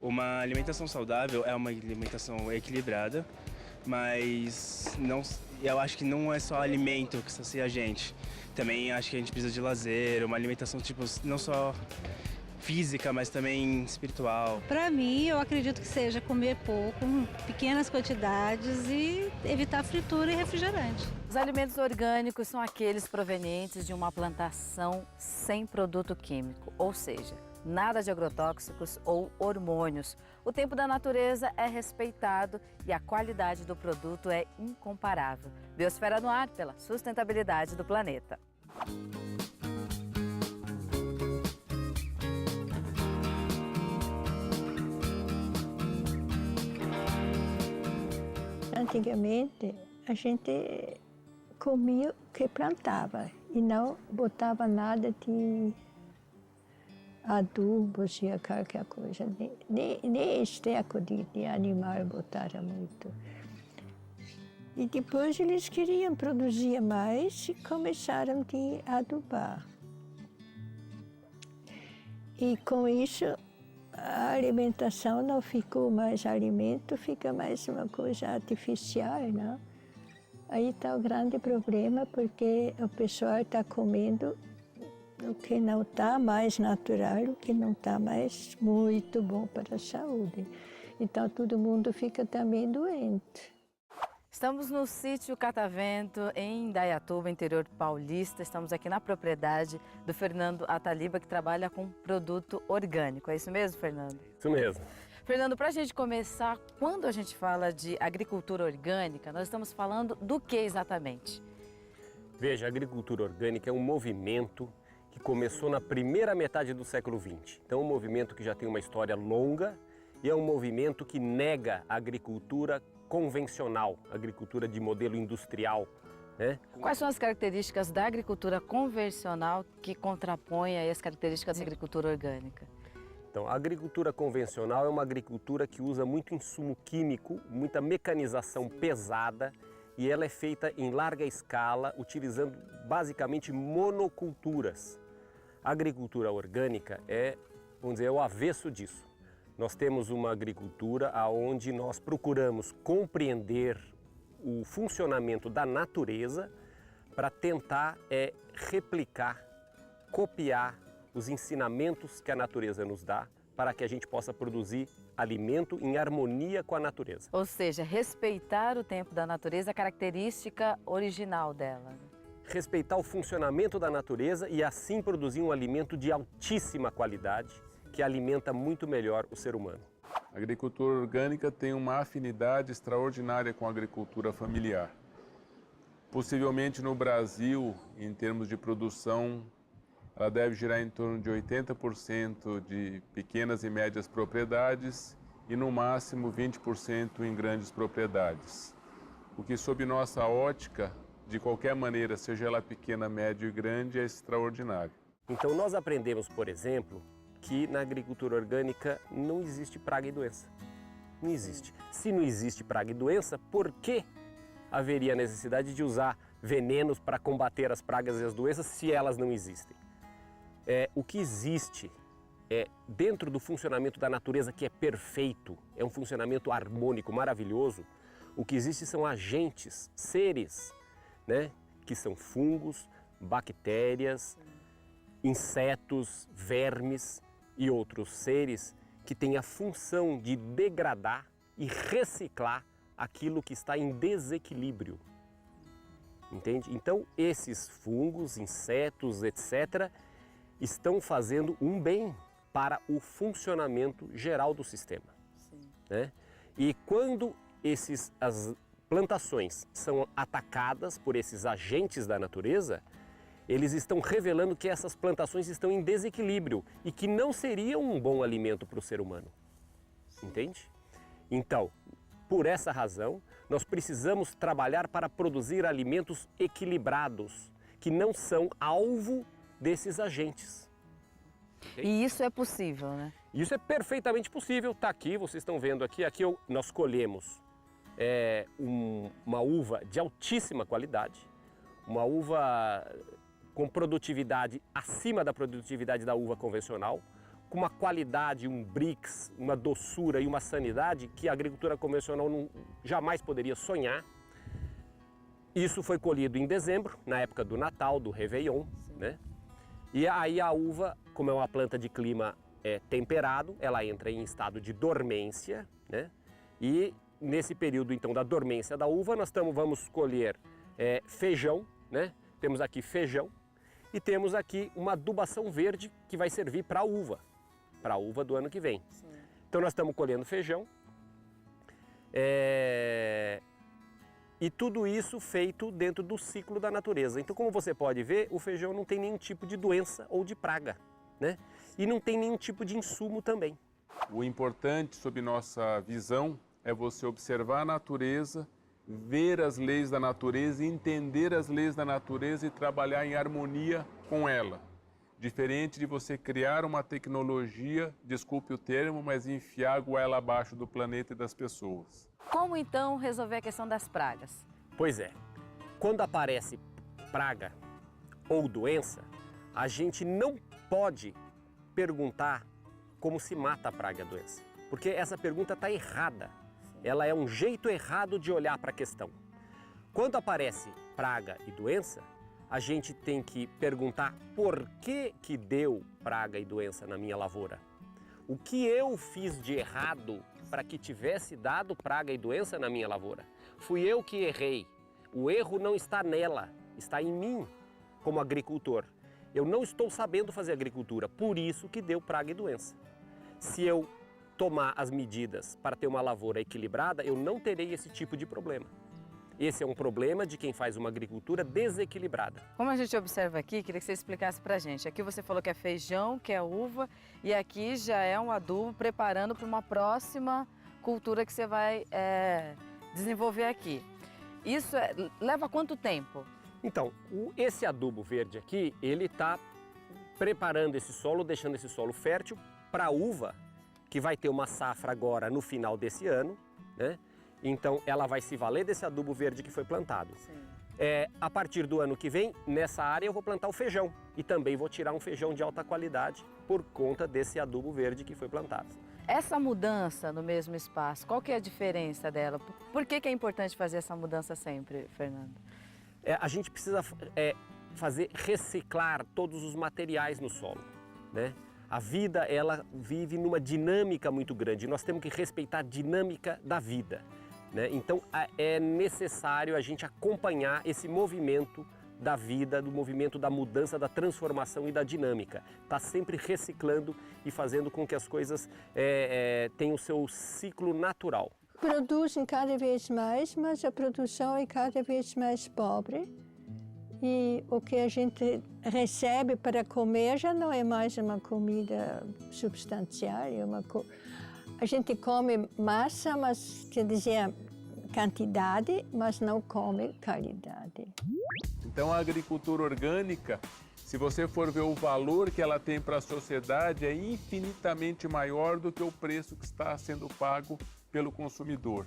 Uma alimentação saudável é uma alimentação equilibrada, mas eu acho que não é só alimento que sacia a gente. Também acho que a gente precisa de lazer, uma alimentação tipo não só física, mas também espiritual. Para mim, eu acredito que seja comer pouco, pequenas quantidades e evitar fritura e refrigerante. Os alimentos orgânicos são aqueles provenientes de uma plantação sem produto químico, ou seja, nada de agrotóxicos ou hormônios. O tempo da natureza é respeitado e a qualidade do produto é incomparável. Biosfera no ar pela sustentabilidade do planeta. Antigamente, a gente comia o que plantava e não botava nada de adubos e qualquer coisa. Nem esterco de animal botaram muito. E depois eles queriam produzir mais e começaram a adubar. E com isso, a alimentação não ficou mais alimento, fica mais uma coisa artificial, né? Aí está o grande problema, porque o pessoal está comendo o que não está mais natural, o que não está mais muito bom para a saúde. Então todo mundo fica também doente. Estamos no sítio Catavento, em Indaiatuba, interior paulista. Estamos aqui na propriedade do Fernando Ataliba, que trabalha com produto orgânico. É isso mesmo, Fernando? Isso mesmo. Fernando, para a gente começar, quando a gente fala de agricultura orgânica, nós estamos falando do que exatamente? Veja, a agricultura orgânica é um movimento que começou na primeira metade do século XX. Então, é um movimento que já tem uma história longa e é um movimento que nega a agricultura convencional, agricultura de modelo industrial, né? Quais são as características da agricultura convencional que contrapõem aí as características da agricultura orgânica? Então, a agricultura convencional é uma agricultura que usa muito insumo químico, muita mecanização pesada, e ela é feita em larga escala, utilizando basicamente monoculturas. A agricultura orgânica é, vamos dizer, o avesso disso. Nós temos uma agricultura onde nós procuramos compreender o funcionamento da natureza para tentar replicar, copiar os ensinamentos que a natureza nos dá para que a gente possa produzir alimento em harmonia com a natureza. Ou seja, respeitar o tempo da natureza, a característica original dela. Respeitar o funcionamento da natureza e assim produzir um alimento de altíssima qualidade que alimenta muito melhor o ser humano. A agricultura orgânica tem uma afinidade extraordinária com a agricultura familiar. Possivelmente no Brasil, em termos de produção, ela deve girar em torno de 80% de pequenas e médias propriedades e no máximo 20% em grandes propriedades. O que, sob nossa ótica, de qualquer maneira, seja ela pequena, média e grande, é extraordinário. Então nós aprendemos, por exemplo, que na agricultura orgânica não existe praga e doença. Não existe. Se não existe praga e doença, por que haveria necessidade de usar venenos para combater as pragas e as doenças se elas não existem? O que existe dentro do funcionamento da natureza, que é perfeito, é um funcionamento harmônico, maravilhoso. O que existe são agentes, seres, né, que são fungos, bactérias, insetos, vermes e outros seres que têm a função de degradar e reciclar aquilo que está em desequilíbrio. Entende? Então, esses fungos, insetos, etc., estão fazendo um bem para o funcionamento geral do sistema. Né? E quando as plantações são atacadas por esses agentes da natureza, eles estão revelando que essas plantações estão em desequilíbrio e que não seriam um bom alimento para o ser humano. Entende? Então, por essa razão, nós precisamos trabalhar para produzir alimentos equilibrados, que não são alvo desses agentes. E isso é possível, né? Isso é perfeitamente possível. Está aqui, vocês estão vendo aqui. Nós colhemos uma uva de altíssima qualidade, uma uva com produtividade acima da produtividade da uva convencional, com uma qualidade, um brix, uma doçura e uma sanidade que a agricultura convencional jamais poderia sonhar. Isso foi colhido em dezembro, na época do Natal, do Réveillon, né? E aí a uva, como é uma planta de clima temperado, ela entra em estado de dormência, né? E nesse período então da dormência da uva, nós vamos colher feijão, né? Temos aqui feijão e temos aqui uma adubação verde que vai servir para a uva do ano que vem. Sim. Então nós estamos colhendo feijão e tudo isso feito dentro do ciclo da natureza. Então, como você pode ver, o feijão não tem nenhum tipo de doença ou de praga, né? E não tem nenhum tipo de insumo também. O importante, sob nossa visão, é você observar a natureza, ver as leis da natureza, entender as leis da natureza e trabalhar em harmonia com ela. Diferente de você criar uma tecnologia, desculpe o termo, mas enfiar a goela abaixo do planeta e das pessoas. Como então resolver a questão das pragas? Pois é, quando aparece praga ou doença, a gente não pode perguntar como se mata a praga e a doença, porque essa pergunta está errada. Ela é um jeito errado de olhar para a questão. Quando aparece praga e doença, a gente tem que perguntar por que deu praga e doença na minha lavoura. O que eu fiz de errado para que tivesse dado praga e doença na minha lavoura? Fui eu que errei. O erro não está nela, está em mim como agricultor. Eu não estou sabendo fazer agricultura, por isso que deu praga e doença. Se eu tomar as medidas para ter uma lavoura equilibrada, eu não terei esse tipo de problema. Esse é um problema de quem faz uma agricultura desequilibrada. Como a gente observa aqui, queria que você explicasse pra gente. Aqui você falou que é feijão, que é uva, e aqui já é um adubo preparando para uma próxima cultura que você vai desenvolver aqui. Isso leva quanto tempo? Então, esse adubo verde aqui, ele está preparando esse solo, deixando esse solo fértil para a uva, que vai ter uma safra agora no final desse ano, né? Então ela vai se valer desse adubo verde que foi plantado. A partir do ano que vem, nessa área eu vou plantar o feijão e também vou tirar um feijão de alta qualidade por conta desse adubo verde que foi plantado. Essa mudança no mesmo espaço, qual que é a diferença dela? Por que é importante fazer essa mudança sempre, Fernando? A gente precisa reciclar todos os materiais no solo, né? A vida, ela vive numa dinâmica muito grande. Nós temos que respeitar a dinâmica da vida, né? Então, é necessário a gente acompanhar esse movimento da vida, do movimento da mudança, da transformação e da dinâmica. Está sempre reciclando e fazendo com que as coisas tenham o seu ciclo natural. Produzem cada vez mais, mas a produção é cada vez mais pobre. E o que a gente recebe para comer já não é mais uma comida substancial. A gente come massa, mas quer dizer quantidade, mas não come qualidade. Então a agricultura orgânica, se você for ver o valor que ela tem para a sociedade, é infinitamente maior do que o preço que está sendo pago pelo consumidor.